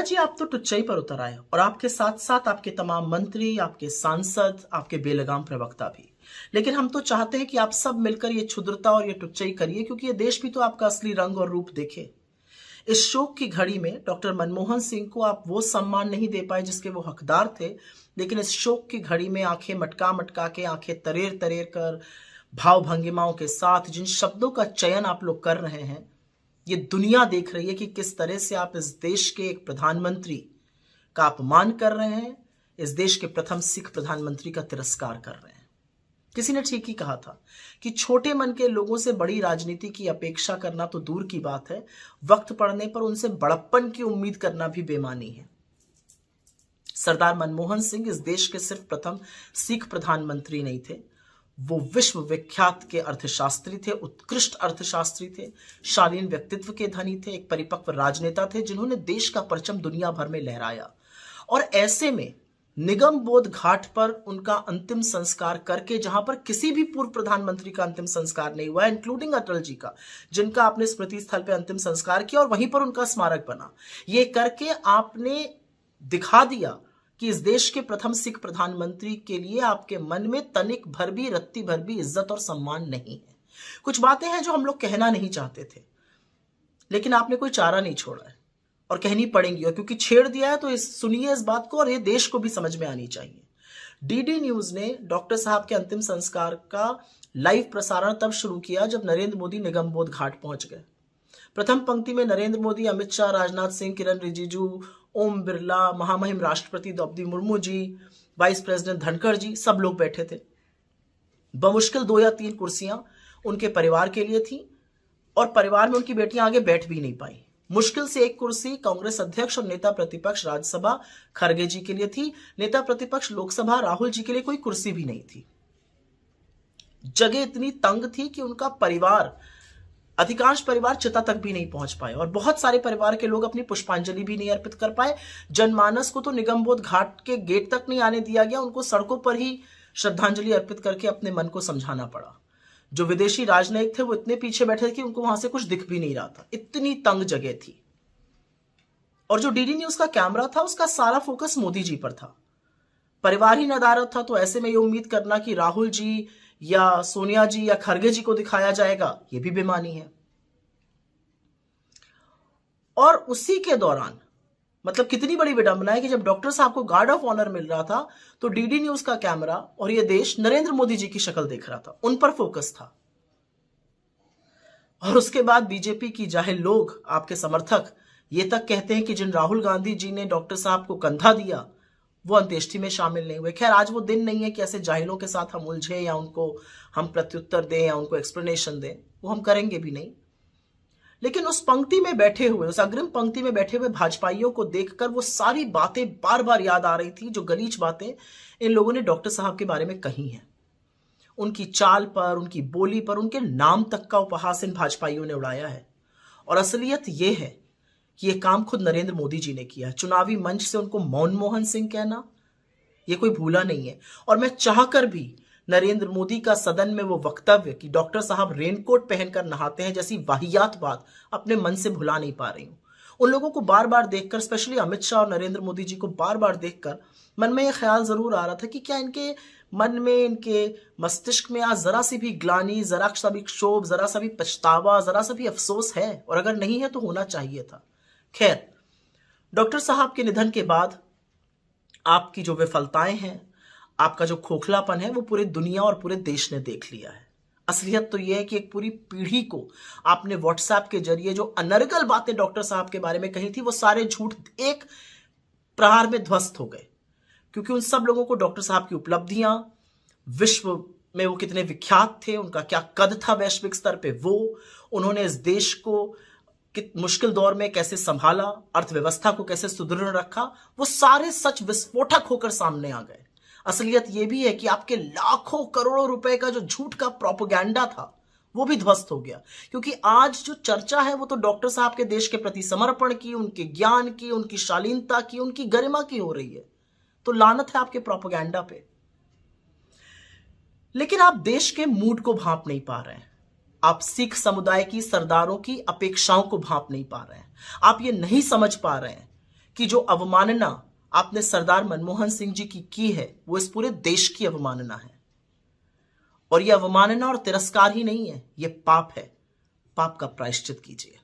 जी, आप तो टुच्चई पर उतर आए और आपके साथ साथ आपके तमाम मंत्री, आपके सांसद, आपके बेलगाम प्रवक्ता भी। लेकिन हम तो चाहते हैं कि आप सब मिलकर ये क्षुद्रता और ये टुच्चई करिए, क्योंकि ये देश भी तो आपका असली रंग और रूप देखे। इस शोक की घड़ी में डॉक्टर मनमोहन सिंह को आप वो सम्मान नहीं दे पाए जिसके वो हकदार थे। लेकिन इस शोक की घड़ी में आंखें मटका मटका के, आंखें तरेर तरेर कर, भाव भंगिमाओं के साथ जिन शब्दों का चयन आप लोग कर रहे हैं, ये दुनिया देख रही है कि किस तरह से आप इस देश के एक प्रधानमंत्री का अपमान कर रहे हैं, इस देश के प्रथम सिख प्रधानमंत्री का तिरस्कार कर रहे हैं। किसी ने ठीक ही कहा था कि छोटे मन के लोगों से बड़ी राजनीति की अपेक्षा करना तो दूर की बात है, वक्त पड़ने पर उनसे बड़प्पन की उम्मीद करना भी बेमानी है। सरदार मनमोहन सिंह इस देश के सिर्फ प्रथम सिख प्रधानमंत्री नहीं थे, वो विश्व विख्यात के अर्थशास्त्री थे, उत्कृष्ट अर्थशास्त्री थे, शालीन व्यक्तित्व के धनी थे, एक परिपक्व राजनेता थे जिन्होंने देश का परचम दुनिया भर में लहराया। और ऐसे में निगम बोध घाट पर उनका अंतिम संस्कार करके, जहां पर किसी भी पूर्व प्रधानमंत्री का अंतिम संस्कार नहीं हुआ, इंक्लूडिंग अटल जी का, जिनका आपने स्मृति स्थल पर अंतिम संस्कार किया और वहीं पर उनका स्मारक बना, ये करके आपने दिखा दिया कि इस देश के प्रथम सिख प्रधानमंत्री के लिए आपके मन में तनिक भर भी, रत्ती भर भी इज्जत और सम्मान नहीं है। कुछ बातें हैं जो हम लोग कहना नहीं चाहते थे, लेकिन आपने कोई चारा नहीं छोड़ा है और कहनी पड़ेंगी, और क्योंकि छेड़ दिया है तो सुनिए इस बात को, और ये देश को भी समझ में आनी चाहिए। डीडी न्यूज ने डॉक्टर साहब के अंतिम संस्कार का लाइव प्रसारण तब शुरू किया जब नरेंद्र मोदी निगम बोध घाट पहुंच गए। प्रथम पंक्ति में नरेंद्र मोदी, अमित शाह, राजनाथ सिंह, किरण रिजिजू, ओम बिरला, महामहिम राष्ट्रपति द्रौपदी मुर्मू जी, वाइस प्रेसिडेंट धनखड़ जी, सब लोग बैठे थे। बमुश्किल 2 या 3 कुर्सियां उनके परिवार के लिए थी और परिवार में उनकी बेटियां आगे बैठ भी नहीं पाई। मुश्किल से 1 कुर्सी कांग्रेस अध्यक्ष और नेता प्रतिपक्ष राज्यसभा खड़गे जी के लिए थी। नेता प्रतिपक्ष लोकसभा राहुल जी के लिए कोई कुर्सी भी नहीं थी। जगह इतनी तंग थी कि उनका परिवार, अधिकांश परिवार चिता तक भी नहीं पहुंच पाए और बहुत सारे परिवार के लोग अपनी पुष्पांजलि भी नहीं अर्पित कर पाए। जनमानस को तो निगमबोध घाट के गेट तक नहीं आने दिया गया, उनको सड़कों पर ही श्रद्धांजलि अर्पित करके अपने मन को समझाना पड़ा। जो विदेशी राजनयिक थे वो इतने पीछे बैठे थे कि उनको वहां से कुछ दिख भी नहीं रहा था, इतनी तंग जगह थी। और जो डीडी न्यूज का कैमरा था उसका सारा फोकस मोदी जी पर था। परिवार ही नदारद था, तो ऐसे में ये उम्मीद करना कि राहुल जी या सोनिया जी या खड़गे जी को दिखाया जाएगा, ये भी बेमानी है। और उसी के दौरान, मतलब कितनी बड़ी विडंबना है कि जब डॉक्टर साहब को गार्ड ऑफ ऑनर मिल रहा था तो डीडी न्यूज का कैमरा और ये देश नरेंद्र मोदी जी की शक्ल देख रहा था, उन पर फोकस था। और उसके बाद बीजेपी की जाहिल लोग, आपके समर्थक, ये तक कहते हैं कि जिन राहुल गांधी जी ने डॉक्टर साहब को कंधा दिया वो अंत्येष्टि में शामिल नहीं हुए। खैर, आज वो दिन नहीं है कि ऐसे जाहिलों के साथ हम उलझे या उनको हम प्रत्युत्तर दें या उनको एक्सप्लेनेशन दें, वो हम करेंगे भी नहीं। लेकिन उस पंक्ति में बैठे हुए, उस अग्रिम पंक्ति में बैठे हुए भाजपाइयों को देखकर वो सारी बातें बार बार याद आ रही थी जो गलीच बातें इन लोगों ने डॉक्टर साहब के बारे में कही हैं। उनकी चाल पर, उनकी बोली पर, उनके नाम तक का उपहास इन भाजपाइयों ने उड़ाया है। और असलियत यह है कि यह काम खुद नरेंद्र मोदी जी ने किया है। चुनावी मंच से उनको मनमोहन सिंह कहना, यह कोई भूला नहीं है। और मैं चाहकर भी नरेंद्र मोदी का सदन में वो वक्तव्य कि डॉक्टर साहब रेनकोट पहनकर नहाते हैं जैसी वाहियात बात अपने मन से भुला नहीं पा रही हूं। उन लोगों को बार बार देखकर, स्पेशली अमित शाह और नरेंद्र मोदी जी को बार बार देखकर मन में यह ख्याल जरूर आ रहा था कि क्या इनके मन में, इनके मस्तिष्क में आज जरा सी भी ग्लानि, जरा सा भी क्षोभ, जरा सा भी पछतावा, जरा सा भी अफसोस है? और अगर नहीं है तो होना चाहिए था। खैर, डॉक्टर साहब के निधन के बाद आपकी जो विफलताएं हैं, आपका जो खोखलापन है, वो पूरी दुनिया और पूरे देश ने देख लिया है। असलियत तो यह है कि एक पूरी पीढ़ी को आपने व्हाट्सएप के जरिए जो अनर्गल बातें डॉक्टर साहब के बारे में कही थी, वो सारे झूठ एक प्रहार में ध्वस्त हो गए। क्योंकि उन सब लोगों को डॉक्टर साहब की उपलब्धियां, विश्व में वो कितने विख्यात थे, उनका क्या कद था वैश्विक स्तर पे, वो उन्होंने इस देश को मुश्किल दौर में कैसे संभाला, अर्थव्यवस्था को कैसे सुदृढ़ रखा, वो सारे सच विस्फोटक होकर सामने आ गए। असलियत यह भी है कि आपके लाखों करोड़ों रुपए का जो झूठ का प्रोपेगेंडा था वो भी ध्वस्त हो गया। क्योंकि आज जो चर्चा है वो तो डॉक्टर साहब के देश के प्रति समर्पण की, उनके ज्ञान की, उनकी शालीनता की, उनकी गरिमा की हो रही है। तो लानत है आपके प्रोपेगेंडा पे। लेकिन आप देश के मूड को भांप नहीं पा रहे हैं। आप सिख समुदाय की सरदारों की अपेक्षाओं को भांप नहीं पा रहे हैं। आप ये नहीं समझ पा रहे हैं कि जो अवमानना आपने सरदार मनमोहन सिंह जी की है वो इस पूरे देश की अवमानना है। और ये अवमानना और तिरस्कार ही नहीं है, ये पाप है। पाप का प्रायश्चित कीजिए।